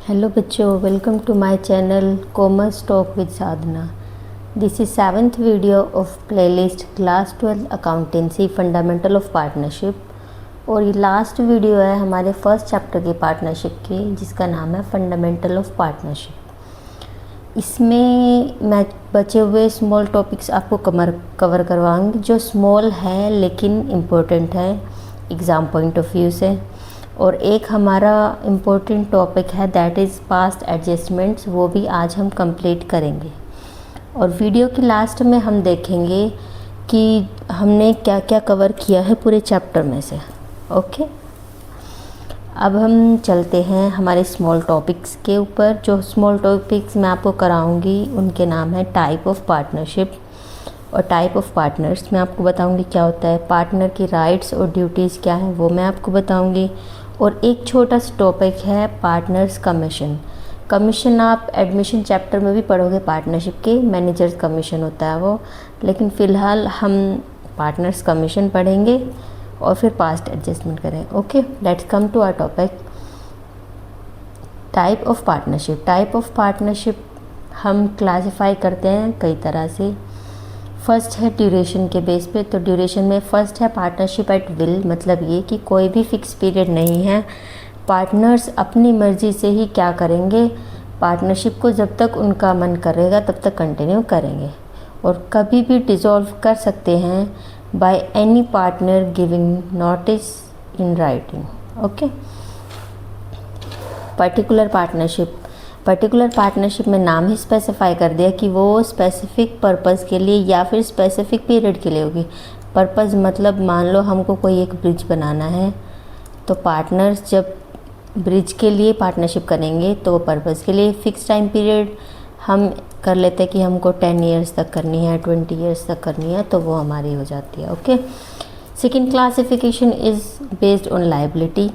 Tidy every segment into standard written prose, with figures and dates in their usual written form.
Hello बच्चों, welcome to my channel commerce talk with Sadhana. This is 7th video of playlist class 12 accountancy fundamental of partnership. और ये last video है हमारे first chapter की partnership की, जिसका नाम है फंडामेंटल ऑफ पार्टनरशिप। इसमें मैं बचे हुए स्मॉल टॉपिक्स आपको कवर करवाऊंगी जो स्मॉल है लेकिन इम्पोर्टेंट है एग्ज़ाम पॉइंट ऑफ व्यू से। और एक हमारा इम्पोर्टेंट टॉपिक है दैट इज़ पास्ट एडजस्टमेंट्स, वो भी आज हम कंप्लीट करेंगे। और वीडियो की लास्ट में हम देखेंगे कि हमने क्या क्या कवर किया है पूरे चैप्टर में से। ओके, अब हम चलते हैं हमारे स्मॉल टॉपिक्स के ऊपर। जो स्मॉल टॉपिक्स मैं आपको कराऊंगी उनके नाम है टाइप ऑफ पार्टनरशिप और टाइप ऑफ पार्टनर्स। मैं आपको बताऊंगी क्या होता है, पार्टनर की राइट्स और ड्यूटीज़ क्या हैं वो मैं आपको बताऊंगी। और एक छोटा सा टॉपिक है पार्टनर्स कमीशन। कमीशन आप एडमिशन चैप्टर में भी पढ़ोगे, पार्टनरशिप के मैनेजर्स कमीशन होता है वो, लेकिन फ़िलहाल हम पार्टनर्स कमीशन पढ़ेंगे और फिर पास्ट एडजस्टमेंट करें। Okay, let's come to our topic type of partnership. Type of partnership हम क्लासिफाई करते हैं कई तरह से। फर्स्ट है ड्यूरेशन के बेस पे। तो ड्यूरेशन में फर्स्ट है पार्टनरशिप एट विल, मतलब ये कि कोई भी फिक्स पीरियड नहीं है, पार्टनर्स अपनी मर्ज़ी से ही क्या करेंगे, पार्टनरशिप को जब तक उनका मन करेगा तब तक कंटिन्यू करेंगे और कभी भी डिसॉल्व कर सकते हैं by any partner giving notice in writing. Okay, particular partnership में नाम ही स्पेसिफाई कर दिया कि वो स्पेसिफिक पर्पस के लिए या फिर स्पेसिफिक पीरियड के लिए होगी। पर्पस मतलब मान लो हमको कोई एक ब्रिज बनाना है, तो पार्टनर्स जब ब्रिज के लिए पार्टनरशिप करेंगे तो वो पर्पस के लिए फिक्स टाइम पीरियड हम कर लेते हैं कि हमको 10 ईयर्स तक करनी है, 20 ईयर्स तक करनी है, तो वो हमारी हो जाती है। Okay, second classification is based on liability.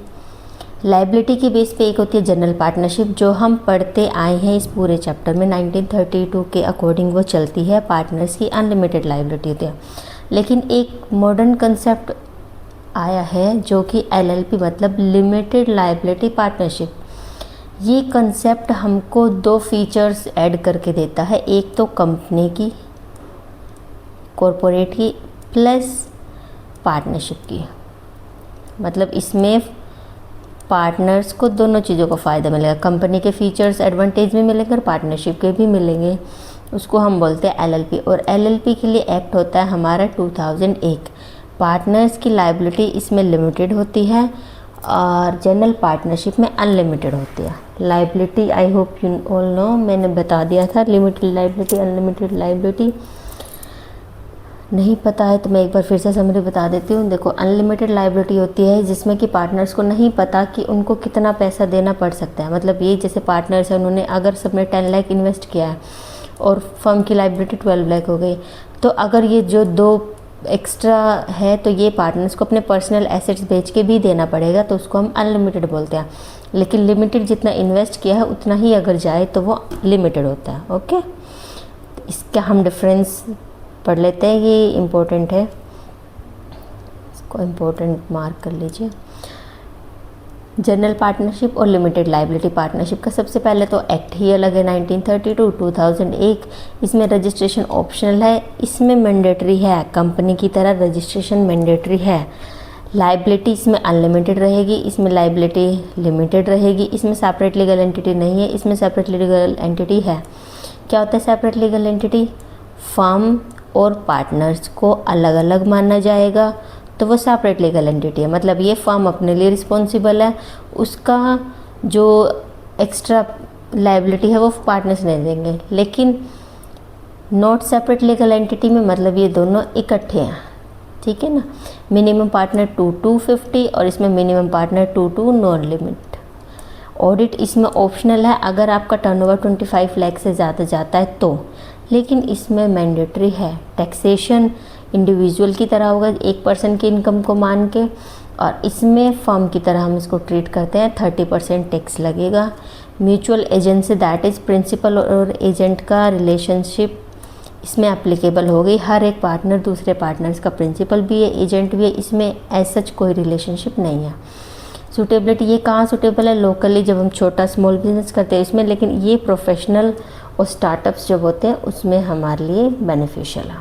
Liability की बेस पे एक होती है जनरल पार्टनरशिप, जो हम पढ़ते आए हैं इस पूरे चैप्टर में। 1932 के अकॉर्डिंग वो चलती है, पार्टनर्स की अनलिमिटेड लायबिलिटी होती है। लेकिन एक मॉडर्न कंसेप्ट आया है जो कि LLP मतलब लिमिटेड लायबिलिटी पार्टनरशिप। ये कंसेप्ट हमको दो फीचर्स ऐड करके देता है, एक तो कंपनी की, कॉरपोरेट की, प्लस पार्टनरशिप की। मतलब इसमें पार्टनर्स को दोनों चीज़ों का फ़ायदा मिलेगा, कंपनी के फीचर्स एडवांटेज भी मिलेंगे और पार्टनरशिप के भी मिलेंगे। उसको हम बोलते हैं LLP। और LLP के लिए एक्ट होता है हमारा 2001। पार्टनर्स की लायबिलिटी इसमें लिमिटेड होती है और जनरल पार्टनरशिप में अनलिमिटेड होती है। Liability I hope you all know, मैंने बता दिया था लिमिटेड लायबिलिटी, अनलिमिटेड लायबिलिटी। नहीं पता है तो मैं एक बार फिर से समरी बता देती हूँ। देखो, अनलिमिटेड लायबिलिटी होती है जिसमें कि पार्टनर्स को नहीं पता कि उनको कितना पैसा देना पड़ सकता है। मतलब ये जैसे पार्टनर्स है, उन्होंने अगर सबने 10 लाख इन्वेस्ट किया है और फर्म की लायबिलिटी 12 लाख हो गई, तो अगर ये जो दो एक्स्ट्रा है तो ये पार्टनर्स को अपने पर्सनल एसेट्स बेच के भी देना पड़ेगा, तो उसको हम अनलिमिटेड बोलते हैं। लेकिन लिमिटेड जितना इन्वेस्ट किया है उतना ही अगर जाए तो वो लिमिटेड होता है। ओके, इसका हम डिफरेंस पढ़ लेते हैं, ये इम्पोर्टेंट है, इसको इम्पोर्टेंट मार्क कर लीजिए। जनरल पार्टनरशिप और लिमिटेड लायबिलिटी पार्टनरशिप का सबसे पहले तो एक्ट ही अलग है 1932 2001। इसमें रजिस्ट्रेशन ऑप्शनल है, इसमें मैंडेटरी है, कंपनी की तरह रजिस्ट्रेशन मैंडेटरी है। लायबिलिटी इसमें अनलिमिटेड रहेगी, इसमें लायबिलिटी लिमिटेड रहेगी। इसमें सेपरेट लीगल एंटिटी नहीं है, इसमें सेपरेट लीगल एंटिटी है। क्या होता है सेपरेट लीगल एंटिटी? फर्म और पार्टनर्स को अलग अलग माना जाएगा तो वो सेपरेट लीगल एंटिटी है। मतलब ये फर्म अपने लिए रिस्पॉन्सिबल है, उसका जो एक्स्ट्रा लायबिलिटी है वो पार्टनर्स नहीं देंगे। लेकिन नॉट सेपरेट लीगल एंटिटी में मतलब ये दोनों इकट्ठे हैं, ठीक है ना। मिनिमम पार्टनर 250 और इसमें minimum partner 2 non limit. Audit इसमें ऑप्शनल है अगर आपका टर्नओवर 25 लाख से ज़्यादा जाता है तो, लेकिन इसमें मैंडेटरी है। टैक्सेशन इंडिविजुअल की तरह होगा, एक पर्सन की इनकम को मान के, और इसमें फर्म की तरह हम इसको ट्रीट करते हैं, 30% टैक्स लगेगा। Mutual agency that is principal और एजेंट का रिलेशनशिप इसमें एप्लीकेबल होगी। हर एक पार्टनर दूसरे पार्टनर्स का प्रिंसिपल भी है, एजेंट भी है, इसमें एज सच कोई रिलेशनशिप नहीं है। सूटेबिलिटी ये कहाँ सूटेबल है, लोकली जब हम छोटा स्मॉल बिजनेस करते हैं इसमें, लेकिन ये प्रोफेशनल और स्टार्टअप्स जब होते हैं उसमें हमारे लिए बेनिफिशियल है।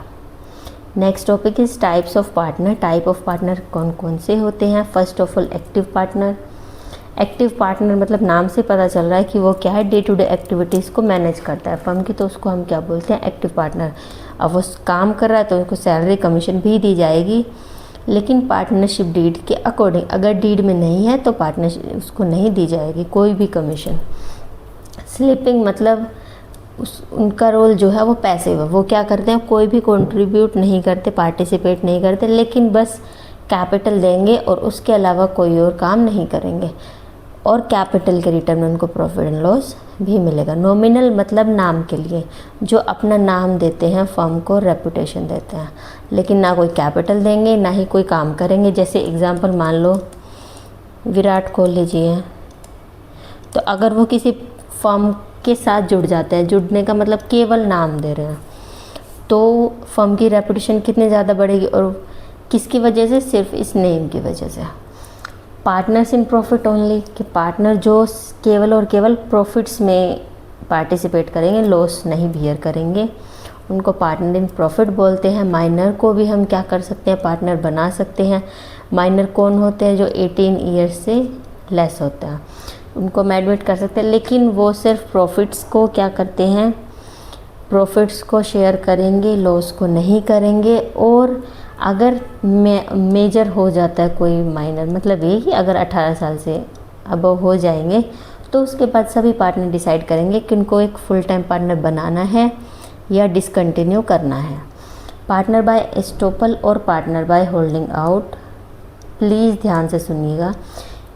Next topic is types of partner. Type of partner कौन कौन से होते हैं। First of all active partner. Active partner मतलब नाम से पता चल रहा है कि वो क्या है, डे टू डे एक्टिविटीज़ को मैनेज करता है फर्म की, तो उसको हम क्या बोलते हैं, एक्टिव पार्टनर। अब वो काम कर रहा है तो उसको सैलरी कमीशन भी दी जाएगी, लेकिन पार्टनरशिप डीड के अकॉर्डिंग, अगर डीड में नहीं है तो पार्टनरशिप उसको नहीं दी जाएगी कोई भी कमीशन। स्लीपिंग मतलब उनका रोल जो है वो पैसिव है, वो क्या करते हैं, कोई भी कंट्रीब्यूट नहीं करते, पार्टिसिपेट नहीं करते, लेकिन बस कैपिटल देंगे और उसके अलावा कोई और काम नहीं करेंगे, और कैपिटल के रिटर्न में उनको प्रॉफिट एंड लॉस भी मिलेगा। नॉमिनल मतलब नाम के लिए, जो अपना नाम देते हैं फर्म को, रेपुटेशन देते हैं, लेकिन ना कोई कैपिटल देंगे ना ही कोई काम करेंगे। जैसे एग्जांपल मान लो विराट कोहली जी हैं, तो अगर वो किसी फर्म के साथ जुड़ जाते हैं, जुड़ने का मतलब केवल नाम दे रहे हैं, तो फर्म की रेपुटेशन कितनी ज़्यादा बढ़ेगी, और किसकी वजह से, सिर्फ इस नेम की वजह से। पार्टनर्स इन प्रॉफिट ओनली, कि पार्टनर जो केवल और केवल प्रॉफिट्स में पार्टिसिपेट करेंगे, लॉस नहीं बियर करेंगे, उनको पार्टनर इन प्रॉफिट बोलते हैं। माइनर को भी हम क्या कर सकते हैं, पार्टनर बना सकते हैं। माइनर कौन होते हैं, जो 18 ईयर्स से लेस होता है, उनको हम एडमिट कर सकते हैं, लेकिन वो सिर्फ प्रॉफिट्स को क्या करते हैं, प्रॉफिट्स को शेयर करेंगे, लॉस को नहीं करेंगे। और अगर मेजर हो जाता है कोई माइनर, मतलब ये कि अगर 18 साल से अबव हो जाएंगे, तो उसके बाद सभी पार्टनर डिसाइड करेंगे कि उनको एक फुल टाइम पार्टनर बनाना है या डिसकंटिन्यू करना है। पार्टनर बाय एस्टोपल और partner by holding out, please ध्यान से सुनिएगा,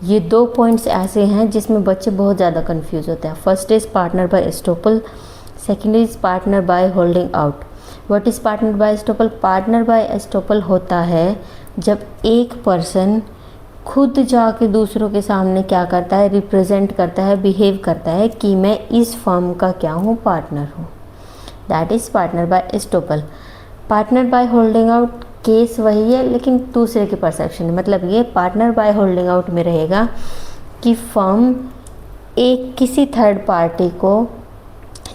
ये 2 पॉइंट्स ऐसे हैं जिसमें बच्चे बहुत ज़्यादा कंफ्यूज होते हैं। First is partner by estoppel, second is partner by holding out. What is partner by estoppel? Partner by estoppel होता है जब एक पर्सन खुद जाके दूसरों के सामने क्या करता है, रिप्रेजेंट करता है, बिहेव करता है कि मैं इस फर्म का क्या हूँ, पार्टनर हूँ। That is partner by estoppel. Partner by holding out case वही है, लेकिन दूसरे के परसेप्शन है। मतलब ये पार्टनर बाय होल्डिंग आउट में रहेगा कि फर्म एक किसी थर्ड पार्टी को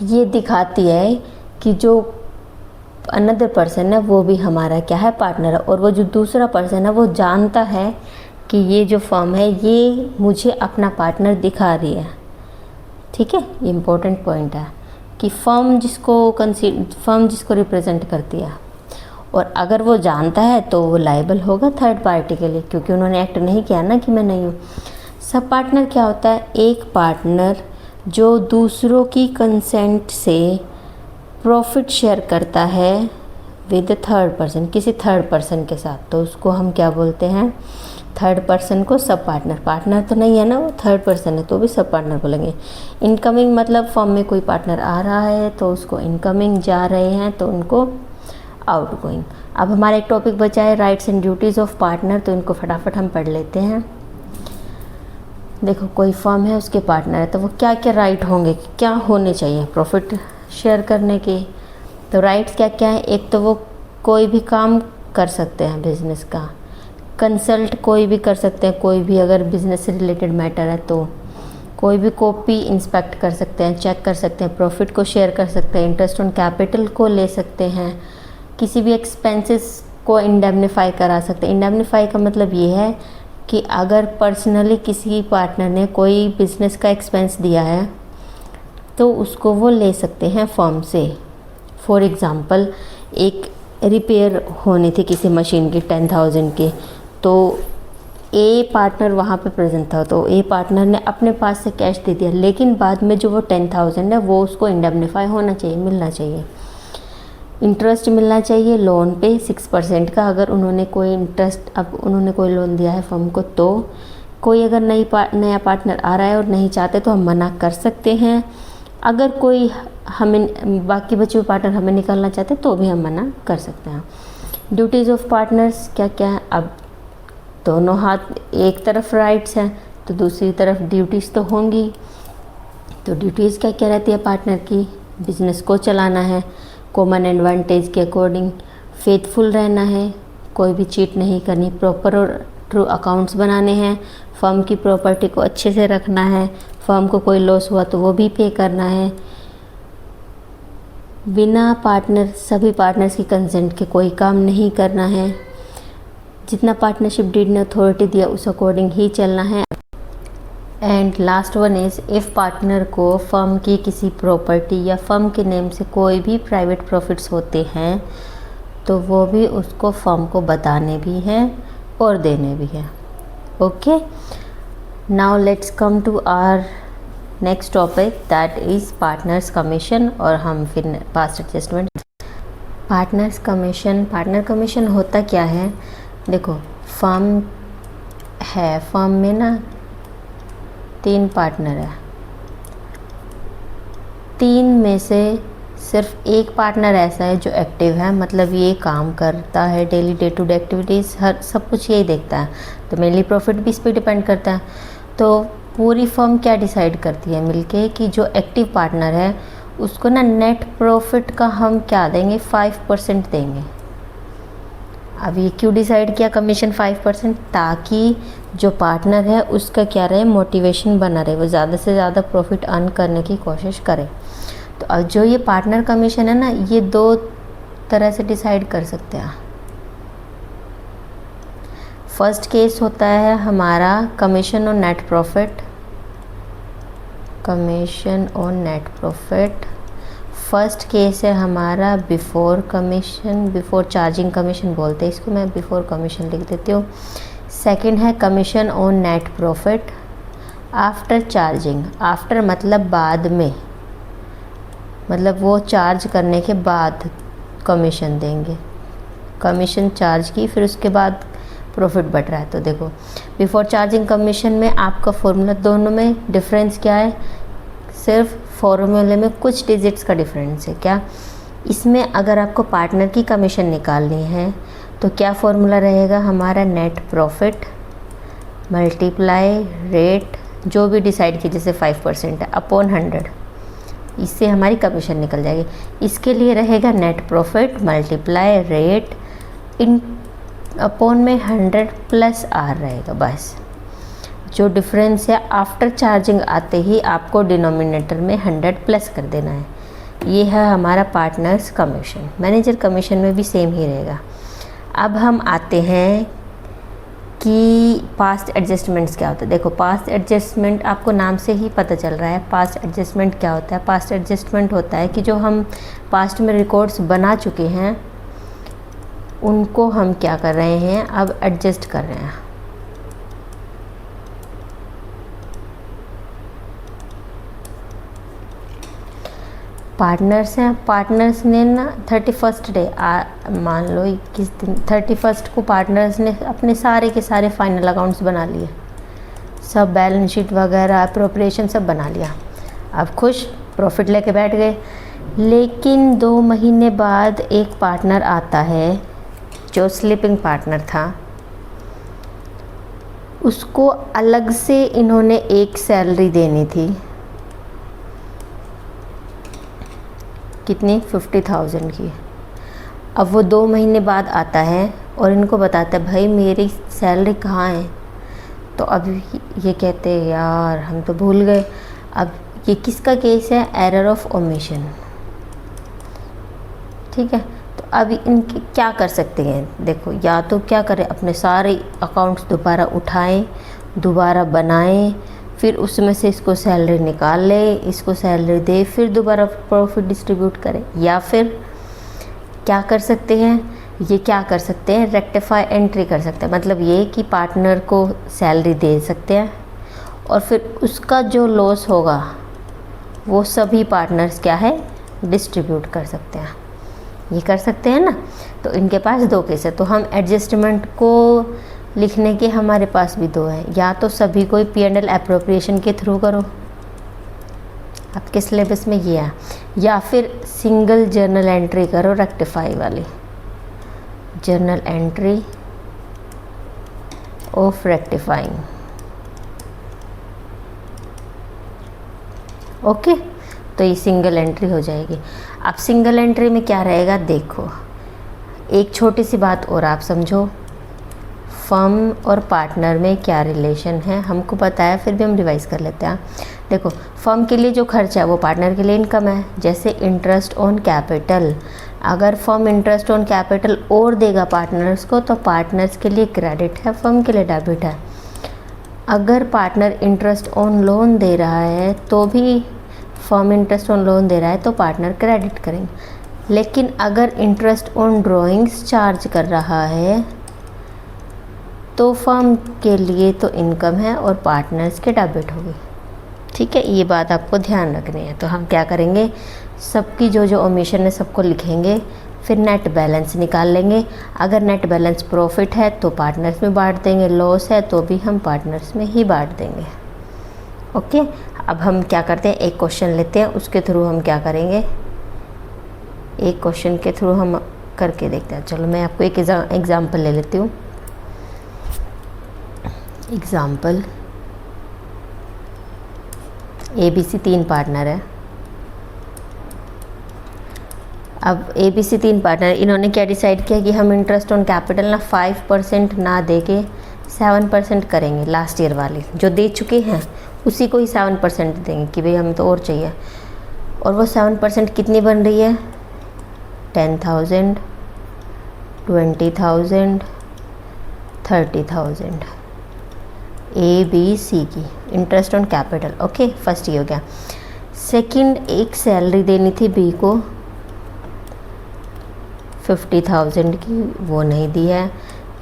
ये दिखाती है कि जो अनदर पर्सन है वो भी हमारा क्या है, पार्टनर है, और वो जो दूसरा पर्सन है वो जानता है कि ये जो फर्म है ये मुझे अपना पार्टनर दिखा रही है। ठीक है, इम्पोर्टेंट पॉइंट है कि फर्म जिसको रिप्रेजेंट करती है, और अगर वो जानता है तो वो लायबल होगा थर्ड पार्टी के लिए, क्योंकि उन्होंने एक्ट नहीं किया ना कि मैं नहीं हूँ। सब पार्टनर क्या होता है, एक पार्टनर जो दूसरों की कंसेंट से प्रॉफिट शेयर करता है विद थर्ड पर्सन, किसी थर्ड पर्सन के साथ, तो उसको हम क्या बोलते हैं, थर्ड पर्सन को सब पार्टनर। पार्टनर तो नहीं है ना, वो थर्ड पर्सन है, तो भी सब पार्टनर बोलेंगे। इनकमिंग मतलब फर्म में कोई पार्टनर आ रहा है तो उसको इनकमिंग, जा रहे हैं तो उनको आउटगोइंग। अब हमारा एक टॉपिक बचा है rights and duties of partner, तो इनको फटाफट हम पढ़ लेते हैं। देखो, कोई फर्म है, उसके पार्टनर है, तो वो क्या क्या राइट होंगे, क्या होने चाहिए प्रॉफिट शेयर करने की। तो राइट्स क्या क्या है, एक तो वो कोई भी काम कर सकते हैं बिजनेस का, कंसल्ट कोई भी कर सकते हैं, कोई भी अगर बिजनेस से रिलेटेड मैटर है तो कोई भी कॉपी इंस्पेक्ट कर सकते हैं, चेक कर सकते हैं, प्रॉफिट को शेयर कर सकते हैं, इंटरेस्ट ऑन कैपिटल को ले सकते हैं, किसी भी एक्सपेंसेस को इंडेमनीफाई करा सकते हैं। इंडेमनीफाई का मतलब ये है कि अगर पर्सनली किसी पार्टनर ने कोई बिजनेस का एक्सपेंस दिया है तो उसको वो ले सकते हैं फर्म से। फॉर एग्ज़ाम्पल, एक रिपेयर होनी थी किसी मशीन की 10,000 की, तो ए पार्टनर वहाँ पे प्रेजेंट था, तो ए पार्टनर ने अपने पास से कैश दे दिया, लेकिन बाद में जो वो 10,000 है वो उसको इंडेमनीफाई होना चाहिए, मिलना चाहिए, इंटरेस्ट मिलना चाहिए लोन पे 6% का। अगर उन्होंने कोई इंटरेस्ट, अब उन्होंने कोई लोन दिया है फर्म को, तो कोई अगर नया पार्टनर आ रहा है और नहीं चाहते तो हम मना कर सकते हैं। अगर कोई हमें बाकी बचे हुए पार्टनर हमें निकालना चाहते तो भी हम मना कर सकते हैं। ड्यूटीज़ ऑफ पार्टनर्स क्या क्या है, अब दोनों हाथ, एक तरफ राइट्स हैं तो दूसरी तरफ ड्यूटीज़ तो होंगी। तो ड्यूटीज़ क्या क्या रहती है पार्टनर की, बिजनेस को चलाना है कॉमन एडवांटेज के अकॉर्डिंग, फेथफुल रहना है, कोई भी चीट नहीं करनी, प्रॉपर और थ्रू अकाउंट्स बनाने हैं, फर्म की प्रॉपर्टी को अच्छे से रखना है, फर्म को कोई लॉस हुआ तो वो भी पे करना है, बिना पार्टनर सभी पार्टनर्स की कंसेंट के कोई काम नहीं करना है, जितना पार्टनरशिप डीड ने अथॉरिटी दिया उस अकॉर्डिंग ही चलना है। And last one is if partner को फर्म की किसी प्रॉपर्टी या फर्म के नेम से कोई भी प्राइवेट प्रॉफिट्स होते हैं तो वो भी उसको फर्म को बताने भी हैं और देने भी हैं। Okay, now let's come to our next topic that is partners commission, और हम फिर पास्ट एडजस्टमेंट। पार्टनर कमीशन होता क्या है? देखो, फर्म है, फर्म में ना 3 पार्टनर है, 3 में से सिर्फ एक पार्टनर ऐसा है जो एक्टिव है, मतलब ये काम करता है, daily day to day activities हर सब कुछ यही देखता है, तो मेनली प्रॉफिट भी इस पर डिपेंड करता है। तो पूरी फर्म क्या डिसाइड करती है मिलके कि जो एक्टिव पार्टनर है उसको ना नेट प्रॉफिट का हम क्या देंगे, 5% देंगे। अब ये क्यों डिसाइड किया कमीशन 5%? ताकि जो पार्टनर है उसका क्या रहे, मोटिवेशन बना रहे, वो ज़्यादा से ज़्यादा प्रॉफिट अर्न करने की कोशिश करे। तो अब जो ये पार्टनर कमीशन है ना, ये 2 तरह से डिसाइड कर सकते हैं। फर्स्ट केस होता है हमारा commission on net profit, commission on net profit. First case है हमारा before commission, before charging commission बोलते हैं इसको, मैं बिफोर कमीशन लिख देती हूँ। सेकंड है commission on net profit after charging. After मतलब बाद में, मतलब वो चार्ज करने के बाद कमीशन देंगे, कमीशन चार्ज की फिर उसके बाद प्रॉफिट बढ़ रहा है। तो देखो, बिफोर चार्जिंग कमीशन में आपका फॉर्मूला, दोनों में डिफरेंस क्या है, सिर्फ फॉर्मूले में कुछ डिजिट्स का डिफरेंस है। क्या इसमें अगर आपको पार्टनर की कमीशन निकालनी है तो क्या फॉर्मूला रहेगा हमारा, नेट प्रॉफिट मल्टीप्लाई रेट जो भी डिसाइड की, जैसे 5% है अपॉन 100, इससे हमारी कमीशन निकल जाएगी। इसके लिए रहेगा net profit multiply rate in upon में 100 प्लस आर रहेगा। बस जो डिफरेंस है आफ्टर चार्जिंग आते ही आपको डिनोमिनेटर में 100 प्लस कर देना है। ये है हमारा पार्टनर्स कमीशन। मैनेजर कमीशन में भी सेम ही रहेगा। अब हम आते हैं कि पास्ट एडजस्टमेंट्स क्या होता है। देखो, पास्ट एडजस्टमेंट आपको नाम से ही पता चल रहा है। पास्ट एडजस्टमेंट क्या होता है? पास्ट एडजस्टमेंट होता है कि जो हम पास्ट में रिकॉर्ड्स बना चुके हैं उनको हम क्या कर रहे हैं, अब एडजस्ट कर रहे हैं। पार्टनर्स हैं, पार्टनर्स ने ना 31st डे, मान लो किस दिन 31st को पार्टनर्स ने अपने सारे के सारे फाइनल अकाउंट्स बना लिए, सब बैलेंस शीट वगैरह अप्रोप्रिएशन सब बना लिया। अब खुश प्रॉफिट लेके बैठ गए। लेकिन 2 महीने बाद एक पार्टनर आता है जो स्लीपिंग पार्टनर था, उसको अलग से इन्होंने एक सैलरी देनी थी। कितनी? 50,000 की। अब वो 2 महीने बाद आता है और इनको बताता है भाई मेरी सैलरी कहाँ है। तो अब ये कहते हैं यार हम तो भूल गए। अब ये किसका केस है? Error of omission. ठीक है, तो अब इनके क्या कर सकते हैं? देखो, या तो क्या करें, अपने सारे अकाउंट्स दोबारा उठाएं, दोबारा बनाएं, फिर उसमें से इसको सैलरी निकाल ले, इसको सैलरी दे, फिर दोबारा प्रॉफिट डिस्ट्रीब्यूट करें। या फिर क्या कर सकते हैं, ये क्या कर सकते हैं, रेक्टिफाई एंट्री कर सकते हैं। मतलब ये कि पार्टनर को सैलरी दे सकते हैं और फिर उसका जो लॉस होगा वो सभी पार्टनर्स क्या है, डिस्ट्रीब्यूट कर सकते हैं। ये कर सकते हैं ना। तो इनके पास 2 केस है। तो हम एडजस्टमेंट को लिखने के हमारे पास भी 2 हैं। या तो सभी कोई P&L एप्रोप्रिएशन के थ्रू करो, आपके सिलेबस में ये है, या फिर सिंगल जर्नल एंट्री करो, रेक्टिफाई वाली journal entry of rectifying. Okay, तो ये सिंगल एंट्री हो जाएगी। अब सिंगल एंट्री में क्या रहेगा, देखो एक छोटी सी बात और आप समझो। फर्म और पार्टनर में क्या रिलेशन है हमको पता है, फिर भी हम रिवाइज कर लेते हैं। देखो, फर्म के लिए जो खर्चा है वो पार्टनर के लिए इनकम है, जैसे इंटरेस्ट ऑन कैपिटल। अगर फर्म इंटरेस्ट ऑन कैपिटल और देगा पार्टनर्स को तो पार्टनर्स के लिए क्रेडिट है, फर्म के लिए डेबिट है। अगर पार्टनर इंटरेस्ट ऑन लोन दे रहा है तो भी फर्म इंटरेस्ट ऑन लोन दे रहा है तो पार्टनर क्रेडिट करेंगे। लेकिन अगर इंटरेस्ट ऑन ड्राइंग्स चार्ज कर रहा है तो फर्म के लिए तो इनकम है और पार्टनर्स के डेबिट होगी। ठीक है, ये बात आपको ध्यान रखनी है। तो हम क्या करेंगे, सबकी जो जो ओमिशन है सबको लिखेंगे, फिर नेट बैलेंस निकाल लेंगे। अगर नेट बैलेंस प्रॉफिट है तो पार्टनर्स में बांट देंगे, लॉस है तो भी हम पार्टनर्स में ही बांट देंगे। ओके, अब हम क्या करते हैं, एक क्वेश्चन लेते हैं, उसके थ्रू हम क्या करेंगे, एक क्वेश्चन के थ्रू हम करके देखते हैं। चलो मैं आपको एक एग्जाम्पल ले लेती हूँ। एग्जाम्पल, ABC 3 पार्टनर है। अब ABC 3 पार्टनर, इन्होंने क्या डिसाइड किया कि हम इंटरेस्ट ऑन कैपिटल ना 5% ना दे के 7% करेंगे। लास्ट ईयर वाले जो दे चुके हैं उसी को ही 7% देंगे कि भाई हमें तो और चाहिए। और वो 7% कितनी बन रही है, 10,000, 20,000, 30,000, ABC की interest on capital. Okay, first ये हो गया। सेकंड, एक सैलरी देनी थी B को 50,000 की, वो नहीं दी है।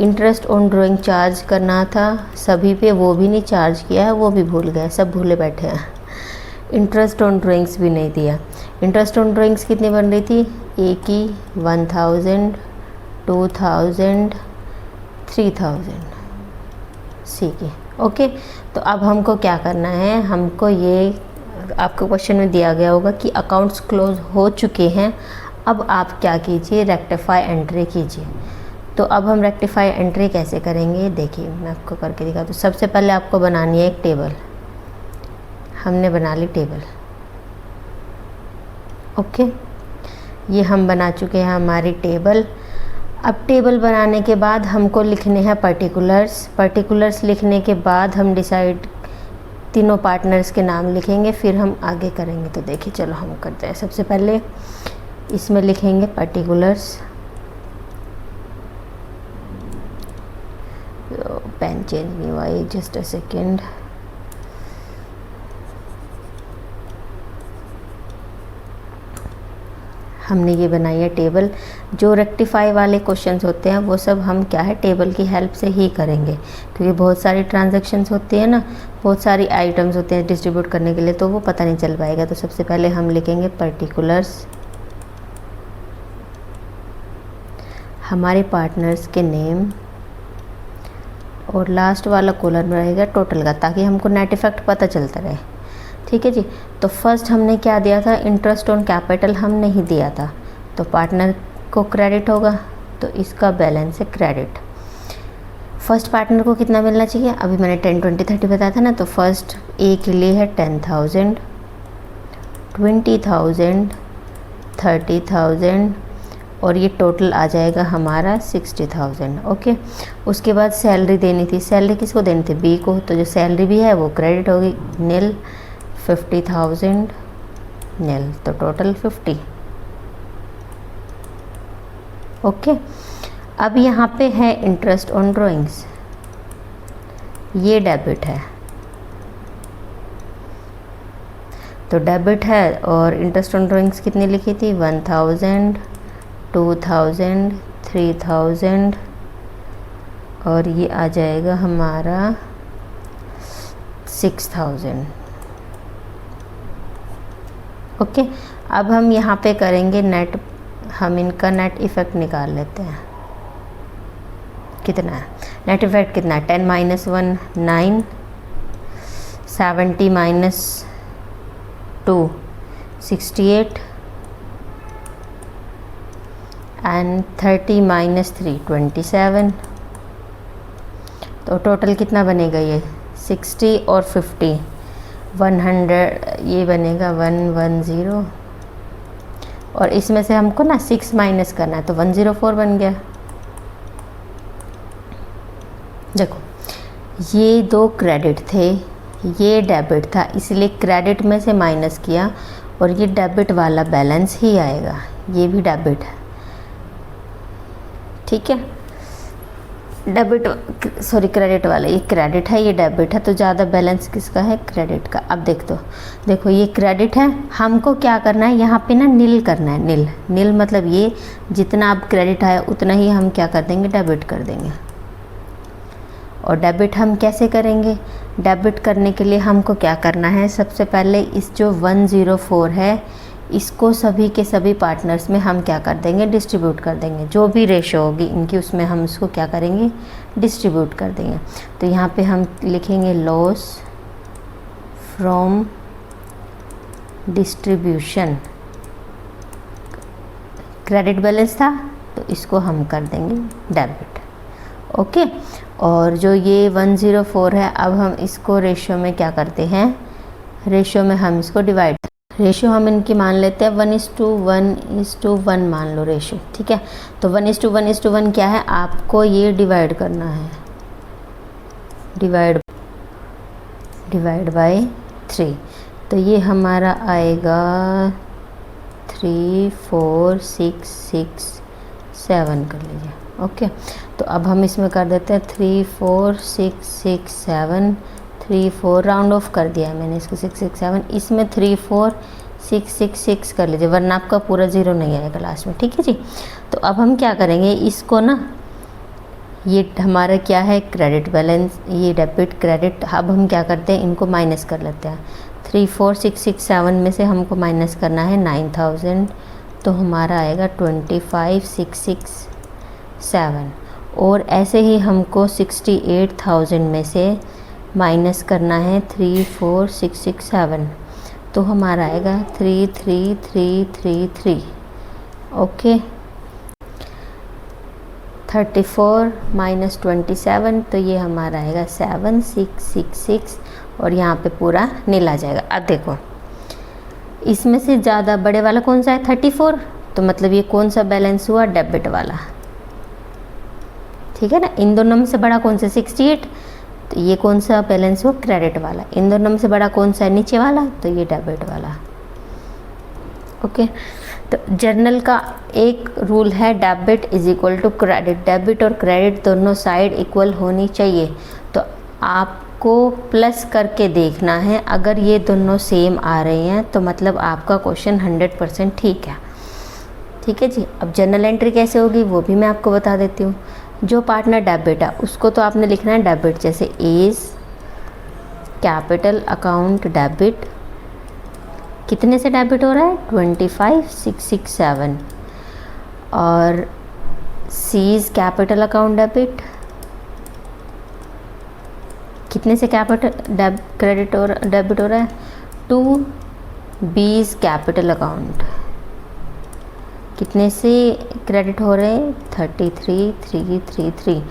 इंटरेस्ट ऑन ड्राइंग चार्ज करना था सभी पे, वो भी नहीं चार्ज किया है, वो भी भूल गए, सब भूले बैठे हैं। इंटरेस्ट ऑन ड्राइंग्स भी नहीं दिया। इंटरेस्ट ऑन ड्राइंग्स कितनी बन रही थी, A की 1,000, 2,000, 3,000, C की। ओके, तो अब हमको क्या करना है, हमको ये आपको क्वेश्चन में दिया गया होगा कि अकाउंट्स क्लोज हो चुके हैं, अब आप क्या कीजिए, रेक्टिफाई एंट्री कीजिए। तो अब हम रेक्टिफाई एंट्री कैसे करेंगे, देखिए मैं आपको करके दिखाता हूँ। सबसे पहले आपको बनानी है एक टेबल। हमने बना ली टेबल। ओके, ये हम बना चुके हैं हमारी टेबल। अब टेबल बनाने के बाद हमको लिखने हैं पर्टिकुलर्स। पर्टिकुलर्स लिखने के बाद हम डिसाइड तीनों पार्टनर्स के नाम लिखेंगे, फिर हम आगे करेंगे। तो देखिए चलो हम करते हैं। सबसे पहले इसमें लिखेंगे पर्टिकुलर्स। तो पेन चेंज नहीं हुआ, जस्ट अ सेकेंड। हमने ये बनाई है टेबल। जो रेक्टिफाई वाले क्वेश्चंस होते हैं वो सब हम क्या है, टेबल की हेल्प से ही करेंगे, क्योंकि बहुत सारी ट्रांजैक्शंस होती है ना, बहुत सारी आइटम्स होते हैं डिस्ट्रीब्यूट करने के लिए, तो वो पता नहीं चल पाएगा। तो सबसे पहले हम लिखेंगे पर्टिकुलर्स, हमारे पार्टनर्स के नेम, और लास्ट वाला कॉलम रहेगा टोटल का, ताकि हमको नेट इफेक्ट पता चलता रहे। ठीक है जी। तो फर्स्ट हमने क्या दिया था, इंटरेस्ट ऑन कैपिटल हम नहीं दिया था, तो पार्टनर को क्रेडिट होगा, तो इसका बैलेंस है क्रेडिट। फर्स्ट पार्टनर को कितना मिलना चाहिए, अभी मैंने 10, 20, 30 बताया था ना, तो फर्स्ट A के लिए है 10,000, 20,000, 30,000, और ये टोटल आ जाएगा हमारा 60,000। ओके, उसके बाद सैलरी देनी थी। सैलरी किसको देनी थी, B को, तो जो सैलरी भी है वो क्रेडिट होगी, नील। 50,000 नील, तो टोटल 50। ओके, अब यहाँ पे है इंटरेस्ट ऑन ड्राइंग्स, ये डेबिट है, तो डेबिट है। और इंटरेस्ट ऑन ड्राइंग्स कितनी लिखी थी, 1,000, 2,000, 3,000, और ये आ जाएगा हमारा 6,000। ओके, अब हम यहाँ पे करेंगे नेट, हम इनका नेट इफ़ेक्ट निकाल लेते हैं। कितना है नेट इफ़ेक्ट, कितना है, 10 - 1 9, 70 - 2 68, एंड 30 - 3 27। तो टोटल कितना बनेगा, ये 60 और 50, 100, ये बनेगा 110। और इसमें से हमको ना 6 माइनस करना है, तो 104 बन गया। देखो ये दो क्रेडिट थे, ये डेबिट था, इसलिए क्रेडिट में से माइनस किया और ये डेबिट वाला बैलेंस ही आएगा, ये भी डेबिट है, ठीक है। डेबिट सॉरी क्रेडिट वाला, ये क्रेडिट है, ये डेबिट है, तो ज़्यादा बैलेंस किसका है? क्रेडिट का। अब देखो ये क्रेडिट है, हमको क्या करना है यहाँ पे ना नील करना है, नील। नील मतलब ये जितना अब क्रेडिट आया उतना ही हम क्या कर देंगे? डेबिट कर देंगे। और डेबिट हम कैसे करेंगे? डेबिट करने के लिए हमको क्या करना है? सबसे पहले इस जो 104 है इसको सभी के सभी पार्टनर्स में हम क्या कर देंगे? डिस्ट्रीब्यूट कर देंगे। जो भी रेशो होगी इनकी उसमें हम इसको क्या करेंगे? डिस्ट्रीब्यूट कर देंगे। तो यहाँ पे हम लिखेंगे loss from distribution. Credit balance था तो इसको हम कर देंगे डेबिट, ओके। और जो ये 104 है अब हम इसको रेशो में क्या करते हैं? रेशो में हम इसको डिवाइड, रेशो हम इनकी मान लेते हैं 1:1:1 मान लो रेशो, ठीक है। तो 1:1:1 क्या है? आपको ये डिवाइड करना है, डिवाइड बाय 3। तो ये हमारा आएगा 3 4 6 6 7 कर लीजिए, ओके। तो अब हम इसमें कर देते हैं 3 4 6 6 7 3 4 राउंड ऑफ कर दिया है मैंने इसको 6 6 7, इसमें 3 4 6 6 6 कर लीजिए वरना आपका पूरा 0 नहीं आएगा लास्ट में, ठीक है जी। तो अब हम क्या करेंगे? इसको ना, ये हमारा क्या है? क्रेडिट बैलेंस, ये डेबिट क्रेडिट। अब हम क्या करते हैं? इनको माइनस कर लेते हैं। 3 4 6 6 7 में से हमको माइनस करना है 9000, तो हमारा आएगा 25,667। और ऐसे ही हमको 68,000 में से माइनस करना है 34667, तो हमारा आएगा 33333, ओके। 34 - 27 तो ये हमारा आएगा 7666 और यहाँ पे पूरा नील आ जाएगा। अब देखो इसमें से ज़्यादा बड़े वाला कौन सा है? 34, तो मतलब ये कौन सा बैलेंस हुआ? डेबिट वाला, ठीक है ना। इन दोनों में से बड़ा कौन सा? 68, तो ये कौन सा बैलेंस हुआ? क्रेडिट वाला। इन दोनों में से बड़ा कौन सा है? नीचे वाला, तो ये डेबिट वाला, ओके। तो जर्नल का एक रूल है debit is equal to credit. Debit और क्रेडिट दोनों साइड इक्वल होनी चाहिए। तो आपको प्लस करके देखना है, अगर ये दोनों सेम आ रहे हैं तो मतलब आपका क्वेश्चन 100% ठीक है, ठीक है जी। अब जर्नल एंट्री कैसे होगी वो भी मैं आपको बता देती हूँ। जो पार्टनर डेबिट है उसको तो आपने लिखना है डेबिट, जैसे एज कैपिटल अकाउंट डेबिट, कितने से डेबिट हो रहा है? 25,667। और सीज कैपिटल अकाउंट डेबिट, कितने से कैपिटल क्रेडिट और डेबिट हो रहा है? 2 बीज कैपिटल अकाउंट, कितने से क्रेडिट हो रहे हैं? 33,333।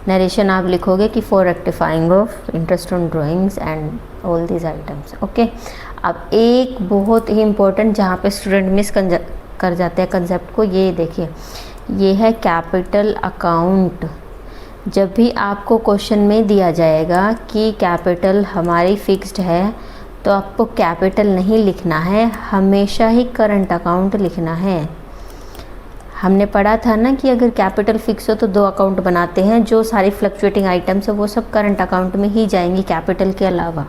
नरेशन आप लिखोगे कि for rectifying of interest on drawings and all these items, okay. अब एक बहुत ही इम्पोर्टेंट जहाँ पे स्टूडेंट मिस कर जाते हैं कंसेप्ट को, ये देखिए, ये है कैपिटल अकाउंट। जब भी आपको क्वेश्चन में दिया जाएगा कि कैपिटल हमारी फिक्स्ड है तो आपको कैपिटल नहीं लिखना है, हमेशा ही करंट अकाउंट लिखना है। हमने पढ़ा था ना कि अगर कैपिटल फिक्स हो तो 2 अकाउंट बनाते हैं, जो सारी फ्लक्चुएटिंग आइटम्स है वो सब करंट अकाउंट में ही जाएंगी कैपिटल के अलावा।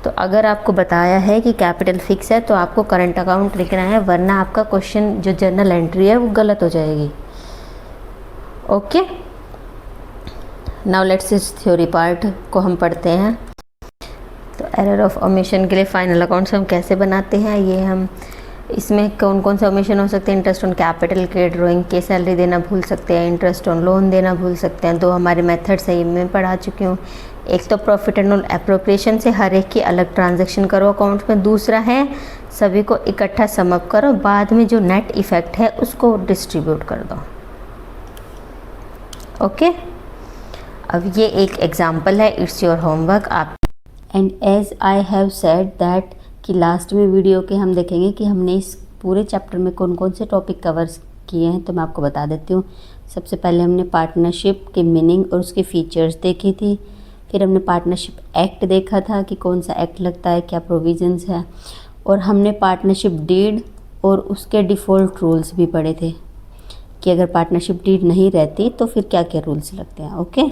तो अगर आपको बताया है कि कैपिटल फिक्स है तो आपको करंट अकाउंट लिखना है, वरना आपका क्वेश्चन जो जर्नल एंट्री है वो गलत हो जाएगी, ओके। नाउ लेट्स इस थ्योरी पार्ट को हम पढ़ते हैं। तो एरर ऑफ ओमिशन के लिए फाइनल अकाउंट्स हम कैसे बनाते हैं, ये हम इसमें कौन कौन से ओमिशन हो सकते हैं? इंटरेस्ट ऑन कैपिटल के ड्राइंग के सैलरी देना भूल सकते हैं, इंटरेस्ट ऑन लोन देना भूल सकते हैं। 2 हमारे मेथड्स है, ये मैं पढ़ा चुकी हूँ। एक तो प्रॉफिट एंड एप्रोप्रिएशन से हर एक की अलग ट्रांजैक्शन करो अकाउंट में, दूसरा है सभी को इकट्ठा समअप करो, बाद में जो नेट इफेक्ट है उसको डिस्ट्रीब्यूट कर दो, ओके। अब ये एक एग्जाम्पल है, इट्स योर होमवर्क। आप and as I have said that कि लास्ट में वीडियो के हम देखेंगे कि हमने इस पूरे चैप्टर में कौन कौन से टॉपिक कवर किए हैं, तो मैं आपको बता देती हूँ। सबसे पहले हमने पार्टनरशिप के मीनिंग और उसके फीचर्स देखी थी, फिर हमने पार्टनरशिप एक्ट देखा था कि कौन सा एक्ट लगता है, क्या प्रोविजंस है, और हमने पार्टनरशिप डीड और उसके डिफ़ॉल्ट रूल्स भी पढ़े थे कि अगर पार्टनरशिप डीड नहीं रहती तो फिर क्या क्या रूल्स लगते हैं। ओके,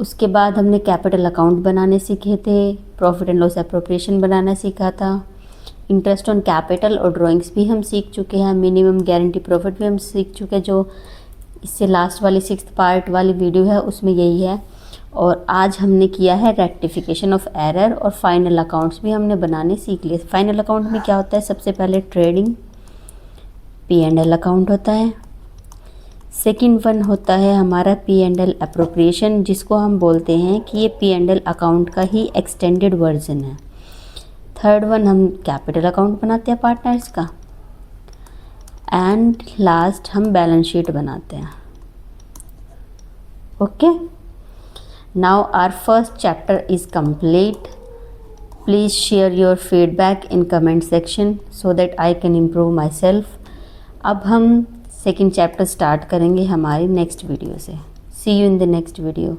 उसके बाद हमने कैपिटल अकाउंट बनाने सीखे थे, प्रॉफिट एंड लॉस एप्रोप्रिएशन बनाना सीखा था, इंटरेस्ट ऑन कैपिटल और ड्राइंग्स भी हम सीख चुके हैं, मिनिमम गारंटी प्रॉफिट भी हम सीख चुके हैं, जो इससे लास्ट वाली 6th पार्ट वाली वीडियो है उसमें यही है। और आज हमने किया है रेक्टिफिकेशन ऑफ एरर, और फाइनल अकाउंट्स भी हमने बनाने सीख लिए। फाइनल अकाउंट में क्या होता है, सबसे पहले ट्रेडिंग P&L अकाउंट होता है, सेकंड वन होता है हमारा P&L एप्रोप्रिएशन, जिसको हम बोलते हैं कि ये P&L अकाउंट का ही एक्सटेंडेड वर्जन है। थर्ड वन हम कैपिटल अकाउंट बनाते हैं पार्टनर्स का, एंड लास्ट हम बैलेंस शीट बनाते हैं। Okay, now our first chapter is complete. Please share your feedback in comment section so that I can improve myself. अब हम सेकेंड चैप्टर स्टार्ट करेंगे हमारी नेक्स्ट वीडियो से। See you in the next video.